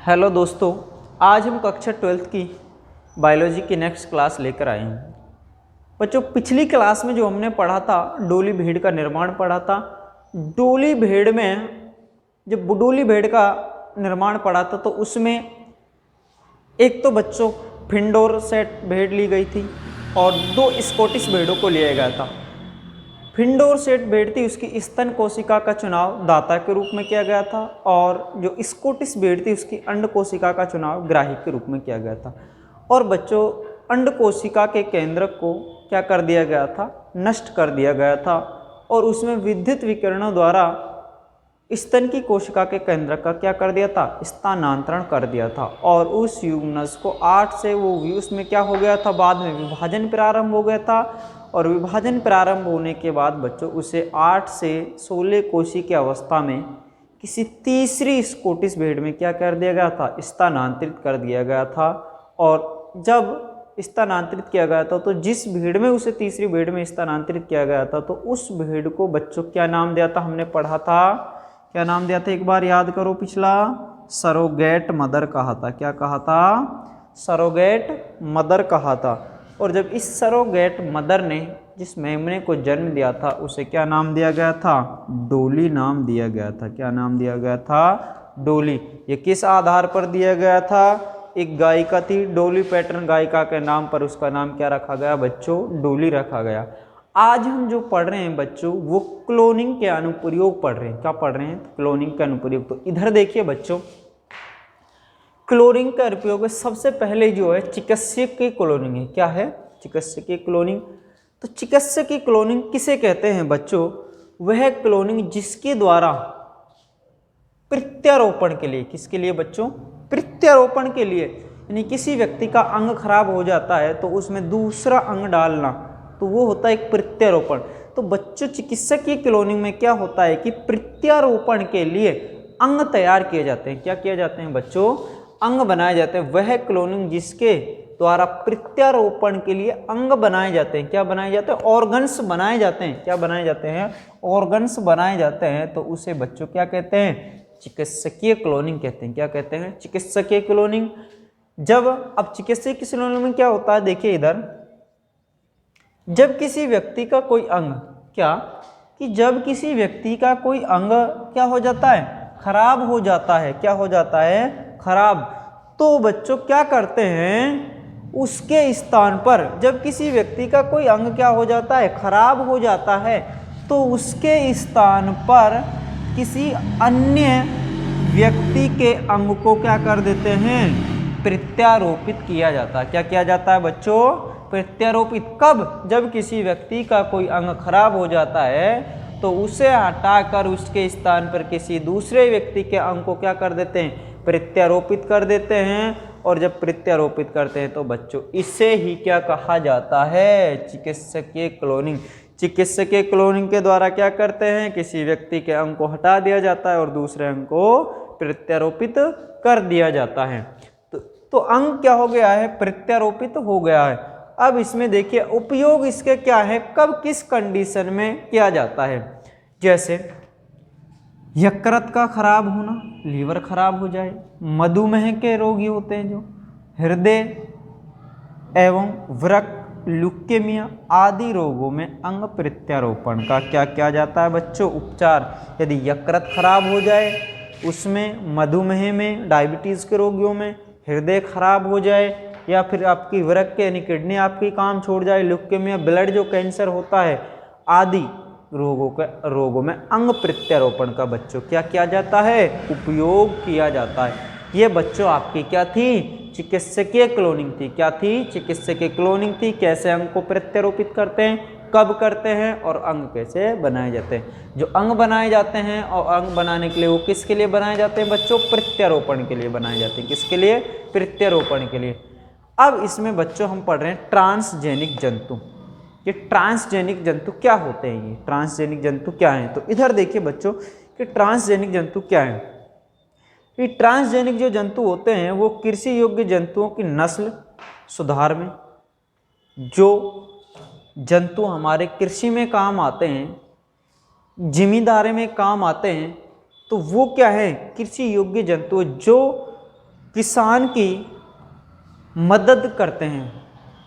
Hello दोस्तों, आज हम कक्षा 12th की बायोलॉजी की नेक्स्ट क्लास लेकर आए हैं। बच्चों, पिछली क्लास में जो हमने पढ़ा था डोली भेड़ का निर्माण पढ़ा था। डोली भेड़ में जब डोली भेड़ का निर्माण पढ़ा था तो उसमें एक तो बच्चों फिंडोर सेट भेड़ ली गई थी और दो स्कॉटिश भेड़ों को लिया गया था। फिंडोर सेट भेड़ थी, उसकी स्तन कोशिका का चुनाव दाता के रूप में किया गया था और जो स्कॉटिश भेड़ थी उसकी अंड कोशिका का चुनाव ग्राही के रूप में किया गया था। और बच्चों, अंड कोशिका के केंद्रक को क्या कर दिया गया था? नष्ट कर दिया गया था और उसमें विद्युत विकिरणों द्वारा स्तन की कोशिका के केंद्रक का क्या कर दिया था? स्थानांतरण कर दिया था। और उस युग्मनज को 8 से वो उसमें क्या हो गया था? बाद में विभाजन प्रारंभ हो गया था और विभाजन प्रारंभ होने के बाद बच्चों उसे 8 से 16 कोशी की अवस्था में किसी तीसरी स्कॉटिश भेड़ में क्या कर दिया गया था? स्थानांतरित कर दिया गया था। और जब स्थानांतरित किया गया था तो जिस भेड़ में उसे तीसरी भेड़ में स्थानांतरित किया गया था तो उस भेड़ को बच्चों क्या नाम दिया था? हमने पढ़ा था, क्या नाम दिया था? एक बार याद करो, पिछला सरोगेट मदर कहा था। क्या कहा था? सरोगेट मदर कहा था। और जब इस सरोगेट मदर ने जिस मेमने को जन्म दिया था उसे क्या नाम दिया गया था? डोली नाम दिया गया था। क्या नाम दिया गया था? डोली। ये किस आधार पर दिया गया था? एक गायिका थी, डोली पैटर्न गायिका के नाम पर उसका नाम क्या रखा गया बच्चों? डोली रखा गया। आज हम जो पढ़ रहे हैं बच्चों वो क्लोनिंग के अनुप्रयोग पढ़ रहे हैं। क्या पढ़ रहे हैं? क्लोनिंग के अनुप्रयोग। तो इधर देखिए बच्चों, क्लोनिंग का उपयोग है सबसे पहले जो है चिकित्सकीय क्लोनिंग है। क्या है? चिकित्सकीय क्लोनिंग। तो चिकित्सकीय क्लोनिंग किसे कहते हैं बच्चों? वह क्लोनिंग जिसके द्वारा प्रत्यारोपण के लिए, किसके लिए बच्चों? प्रत्यारोपण के लिए, यानी किसी व्यक्ति का अंग खराब हो जाता है तो उसमें दूसरा अंग डालना, तो वो होता है एक प्रत्यारोपण। तो बच्चों, चिकित्सकीय क्लोनिंग में क्या होता है कि प्रत्यारोपण के लिए अंग तैयार किए जाते हैं। क्या किए जाते हैं बच्चों? अंग बनाए जाते हैं। वह क्लोनिंग जिसके द्वारा प्रत्यारोपण के लिए अंग बनाए जाते हैं। क्या बनाए जाते हैं? ऑर्गन्स बनाए जाते हैं। क्या बनाए जाते हैं? ऑर्गन्स बनाए जाते हैं। तो उसे बच्चों क्या कहते हैं? चिकित्सकीय क्लोनिंग कहते हैं। क्या कहते हैं? चिकित्सकीय क्लोनिंग। अब चिकित्सकीय क्लोनिंग में क्या होता है? देखिए इधर, जब किसी व्यक्ति का कोई अंग, जब किसी व्यक्ति का कोई अंग क्या हो जाता है? खराब हो जाता है। क्या हो जाता है? खराब। तो बच्चों क्या करते हैं? उसके स्थान पर, जब किसी व्यक्ति का कोई अंग क्या हो जाता है? खराब हो जाता है, तो उसके स्थान पर किसी अन्य व्यक्ति के अंग को क्या कर देते हैं? प्रत्यारोपित किया जाता है। क्या किया जाता है बच्चों? प्रत्यारोपित। कब? जब किसी व्यक्ति का कोई अंग खराब हो जाता है तो उसे हटाकर उसके स्थान पर किसी दूसरे व्यक्ति के अंग को क्या कर देते हैं? प्रत्यारोपित कर देते हैं। और जब प्रत्यारोपित करते हैं तो बच्चों इसे ही क्या कहा जाता है? चिकित्सकीय क्लोनिंग। चिकित्सकीय क्लोनिंग के द्वारा क्या करते हैं? किसी व्यक्ति के अंग को हटा दिया जाता है और दूसरे अंग को प्रत्यारोपित कर दिया जाता है। तो अंग क्या हो गया है? प्रत्यारोपित हो गया है। अब इसमें देखिए उपयोग इसके क्या है, कब किस कंडीशन में किया जाता है। जैसे यकृत का खराब होना, लीवर खराब हो जाए, मधुमेह के रोगी होते हैं जो, हृदय एवं वृक्क, ल्यूकेमिया आदि रोगों में अंग प्रत्यारोपण का क्या किया जाता है बच्चों? उपचार। यदि यकृत खराब हो जाए, उसमें मधुमेह में, डायबिटीज़ के रोगियों में, हृदय खराब हो जाए, या फिर आपकी वृक्क यानी किडनी आपकी काम छोड़ जाए, ल्यूकेमिया ब्लड जो कैंसर होता है, आदि रोगों में अंग प्रत्यारोपण का बच्चों क्या किया जाता है? उपयोग किया जाता है। ये बच्चों आपकी क्या थी? चिकित्सकीय क्लोनिंग थी। क्या थी? चिकित्सकीय क्लोनिंग थी। कैसे अंग को प्रत्यारोपित करते हैं, कब करते हैं और अंग कैसे बनाए जाते हैं। जो अंग बनाए जाते हैं और अंग बनाने के लिए वो किसके लिए बनाए जाते हैं बच्चों? प्रत्यारोपण के लिए बनाए जाते हैं। किसके लिए? प्रत्यारोपण के लिए। अब इसमें बच्चों हम पढ़ रहे हैं ट्रांसजेनिक जंतु। ये ट्रांसजेनिक जंतु क्या होते हैं? ये ट्रांसजेनिक जंतु क्या हैं? तो इधर देखिए बच्चों कि ट्रांसजेनिक जंतु क्या है। ये ट्रांसजेनिक जो जंतु होते हैं वो कृषि योग्य जंतुओं की नस्ल सुधार में, जो जंतु हमारे कृषि में काम आते हैं, जिमीदारी में काम आते हैं, तो वो क्या है? कृषि योग्य जंतु जो किसान की मदद करते हैं।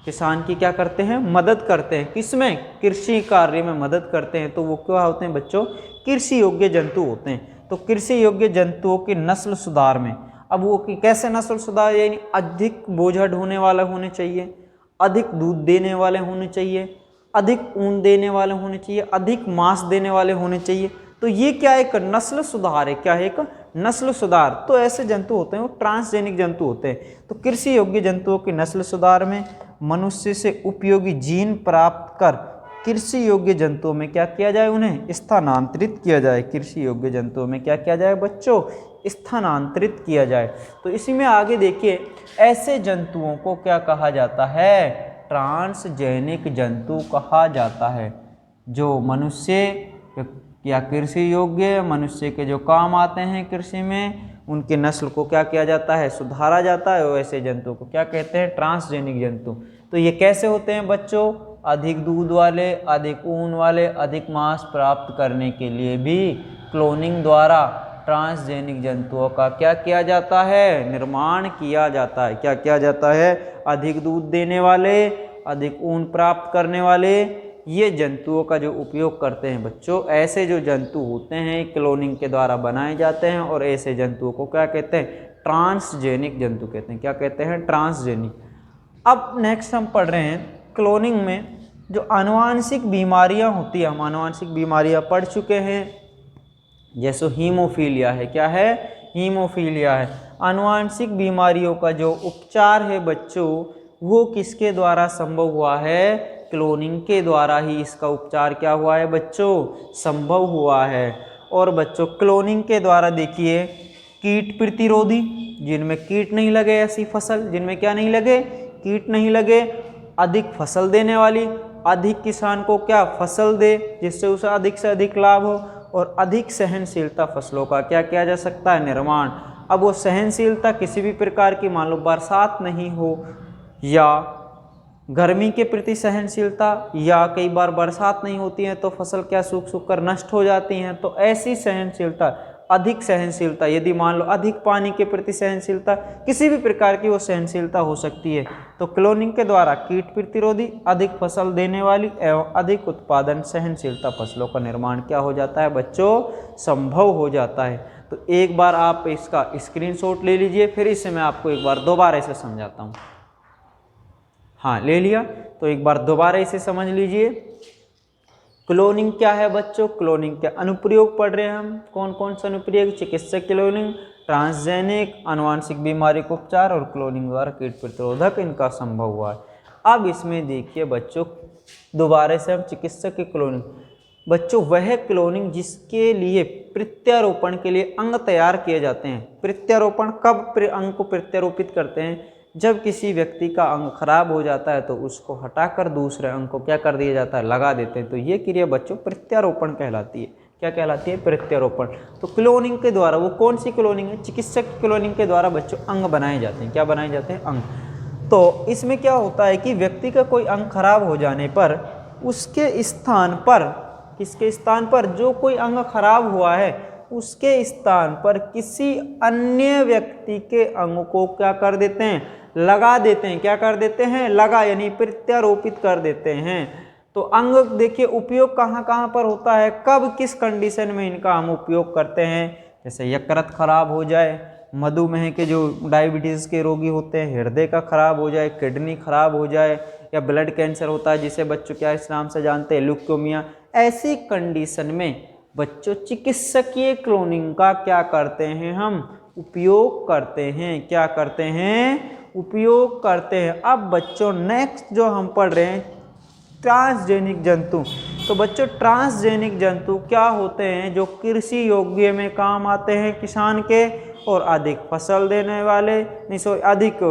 किसान की क्या करते हैं? मदद करते हैं। किसमें? कृषि कार्य में मदद करते हैं। तो वो क्या होते हैं बच्चों? कृषि योग्य जंतु होते हैं। तो कृषि योग्य जंतुओं की नस्ल सुधार में, अब वो कैसे नस्ल सुधार, यानी अधिक बोझा ढोने वाला होने चाहिए, अधिक दूध देने वाले होने चाहिए, अधिक ऊन देने वाले होने चाहिए, अधिक मांस देने वाले होने चाहिए। तो ये क्या एक नस्ल सुधार है? क्या है? एक नस्ल सुधार। तो ऐसे जंतु होते हैं वो ट्रांसजेनिक जंतु होते हैं। तो कृषि योग्य जंतुओं की नस्ल सुधार में मनुष्य से उपयोगी जीन प्राप्त कर कृषि योग्य जंतुओं में क्या किया जाए? उन्हें स्थानांतरित किया जाए। कृषि योग्य जंतुओं में क्या किया जाए बच्चों? स्थानांतरित किया जाए। तो इसी में आगे देखिए, ऐसे जंतुओं को क्या कहा जाता है? ट्रांसजेनिक जंतु कहा जाता है। जो मनुष्य या कृषि योग्य, मनुष्य के जो काम आते हैं कृषि में, उनके नस्ल को क्या किया जाता है? सुधारा जाता है। और ऐसे जंतु को क्या कहते हैं? ट्रांसजेनिक जंतु। तो ये कैसे होते हैं बच्चों? अधिक दूध वाले, अधिक ऊन वाले, अधिक मांस प्राप्त करने के लिए भी क्लोनिंग द्वारा ट्रांसजेनिक जंतुओं का क्या किया जाता है? निर्माण किया जाता है। क्या किया जाता है? अधिक दूध देने वाले, अधिक ऊन प्राप्त करने वाले, ये जंतुओं का जो उपयोग करते हैं बच्चों, ऐसे जो जंतु होते हैं क्लोनिंग के द्वारा बनाए जाते हैं। और ऐसे जंतुओं को क्या कहते हैं? ट्रांसजेनिक जंतु कहते हैं। क्या कहते हैं? ट्रांसजेनिक। अब नेक्स्ट हम पढ़ रहे हैं क्लोनिंग में जो आनुवांशिक बीमारियां होती है, हम आनुवांशिक बीमारियां पढ़ चुके हैं। जैसे हीमोफीलिया है। क्या है? हीमोफीलिया है। आनुवांशिक बीमारियों का जो उपचार है बच्चों, वो किसके द्वारा संभव हुआ है? क्लोनिंग के द्वारा ही इसका उपचार क्या हुआ है बच्चों? संभव हुआ है। और बच्चों क्लोनिंग के द्वारा देखिए, कीट प्रतिरोधी, जिनमें कीट नहीं लगे, ऐसी फसल जिनमें क्या नहीं लगे? कीट नहीं लगे, अधिक फसल देने वाली, अधिक किसान को क्या फसल दे जिससे उसे अधिक से अधिक लाभ हो, और अधिक सहनशीलता फसलों का क्या किया जा सकता है? निर्माण। अब वो सहनशीलता किसी भी प्रकार की, मान लो बरसात नहीं हो, या गर्मी के प्रति सहनशीलता, या कई बार बरसात नहीं होती है तो फसल क्या सूख सूख कर नष्ट हो जाती हैं। तो ऐसी सहनशीलता, अधिक सहनशीलता, यदि मान लो अधिक पानी के प्रति सहनशीलता, किसी भी प्रकार की वो सहनशीलता हो सकती है। तो क्लोनिंग के द्वारा कीट प्रतिरोधी, अधिक फसल देने वाली एवं अधिक उत्पादन सहनशीलता फसलों का निर्माण क्या हो जाता है बच्चों? संभव हो जाता है। तो एक बार आप इसका स्क्रीनशॉट ले लीजिए, फिर इसे मैं आपको एक बार दोबारा से समझाता हूँ। हाँ, ले लिया? तो एक बार दोबारा इसे समझ लीजिए। क्लोनिंग क्या है बच्चों? क्लोनिंग के अनुप्रयोग पढ़ रहे हैं हम। कौन कौन से अनुप्रयोग? चिकित्सक क्लोनिंग, ट्रांसजेनिक, आनुवांशिक बीमारी का उपचार, और क्लोनिंग द्वारा कीट प्रतिरोधक इनका संभव हुआ है। अब इसमें देखिए बच्चों, दोबारा से हम चिकित्सक की क्लोनिंग, बच्चों वह क्लोनिंग जिसके लिए प्रत्यारोपण के लिए अंग तैयार किए जाते हैं। प्रत्यारोपण कब अंग को प्रत्यारोपित करते हैं? जब किसी व्यक्ति का अंग खराब हो जाता है तो उसको हटाकर दूसरे अंग को क्या कर दिया जाता है? लगा देते हैं। तो ये क्रिया बच्चों प्रत्यारोपण कहलाती है। क्या कहलाती है? प्रत्यारोपण। तो क्लोनिंग के द्वारा, वो कौन सी क्लोनिंग है? चिकित्सक क्लोनिंग के द्वारा बच्चों अंग बनाए जाते हैं। क्या बनाए जाते हैं? अंग। तो इसमें क्या होता है कि व्यक्ति का कोई अंग खराब हो जाने पर उसके स्थान पर, किसके स्थान पर? जो कोई अंग खराब हुआ है उसके स्थान पर किसी अन्य व्यक्ति के अंग को क्या कर देते हैं? लगा देते हैं। क्या कर देते हैं? लगा, यानी प्रत्यारोपित कर देते हैं। तो अंग देखिए उपयोग कहाँ कहाँ पर होता है, कब किस कंडीशन में इनका हम उपयोग करते हैं? जैसे यकृत खराब हो जाए, मधुमेह के जो डायबिटीज़ के रोगी होते हैं, हृदय का खराब हो जाए, किडनी खराब हो जाए, या ब्लड कैंसर होता है जिसे बच्चों क्या इस नाम से जानते हैं? ल्यूकेमिया। ऐसी कंडीशन में बच्चों चिकित्सकीय क्लोनिंग का क्या करते हैं? हम उपयोग करते हैं। क्या करते हैं? उपयोग करते हैं। अब बच्चों नेक्स्ट जो हम पढ़ रहे हैं ट्रांसजेनिक जंतु। तो बच्चों ट्रांसजेनिक जंतु क्या होते हैं? जो कृषि योग्य में काम आते हैं किसान के, और अधिक फसल देने वाले, अधिक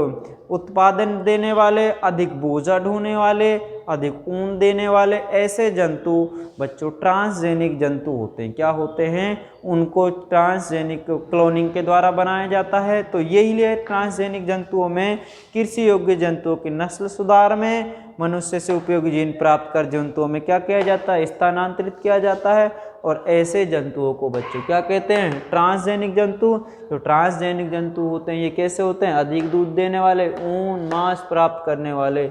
उत्पादन देने वाले, अधिक बोझा ढोने वाले, अधिक ऊन देने वाले, ऐसे जंतु बच्चों ट्रांसजेनिक जंतु होते हैं। क्या होते हैं? उनको ट्रांसजेनिक क्लोनिंग के द्वारा बनाया जाता है। तो यही लिए ट्रांसजेनिक जंतुओं में कृषि योग्य जंतुओं की नस्ल सुधार में मनुष्य से उपयोगी जीन प्राप्त कर जंतुओं में क्या किया जाता है? स्थानांतरित किया जाता है। और ऐसे जंतुओं को बच्चों क्या कहते हैं? ट्रांसजेनिक जंतु। जो ट्रांसजेनिक जंतु होते हैं ये कैसे होते हैं? अधिक दूध देने वाले, ऊन मांस प्राप्त करने वाले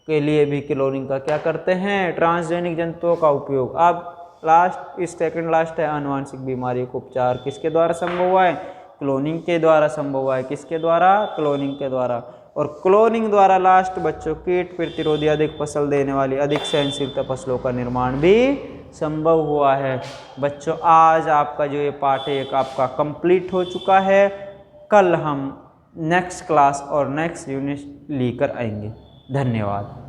के लिए भी क्लोनिंग का क्या करते हैं? ट्रांसजेनिक जंतुओं का उपयोग। अब लास्ट, सेकंड लास्ट है, आनुवांशिक बीमारियों का उपचार किसके द्वारा संभव हुआ है? क्लोनिंग के द्वारा संभव हुआ है। किसके द्वारा? क्लोनिंग के द्वारा। और क्लोनिंग द्वारा लास्ट बच्चों कीट प्रतिरोधी, अधिक फसल देने वाली, अधिक सहनशीलता फसलों का निर्माण भी संभव हुआ है। बच्चों आज आपका जो ये पाठ है आपका कंप्लीट हो चुका है। कल हम नेक्स्ट क्लास और नेक्स्ट यूनिट लेकर आएंगे। धन्यवाद।